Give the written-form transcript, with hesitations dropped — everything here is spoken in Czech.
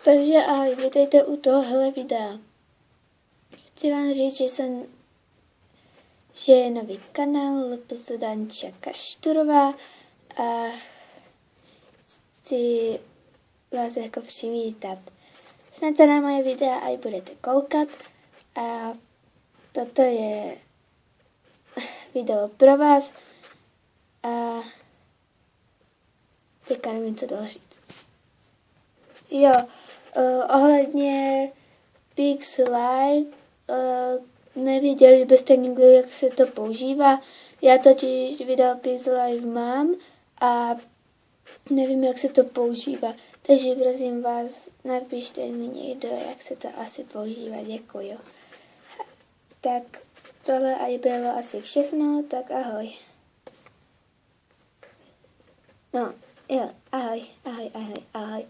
Takže ahoj, vítejte u tohohle videa. Chci vám říct, že je nový kanál LPS Danča Kašturová a chci vás jako přivítat. Snad se na moje videa i budete koukat a toto je video pro vás a teďka nevím, co dalo říct. Jo, ohledně Pix Live, nevěděli byste nikdo, jak se to používá. Já totiž video Pix Live mám a nevím, jak se to používá. Takže prosím vás, napište mi někdo, jak se to asi používá. Děkuju. Tak tohle aj bylo asi všechno, tak ahoj. No, jo, ahoj.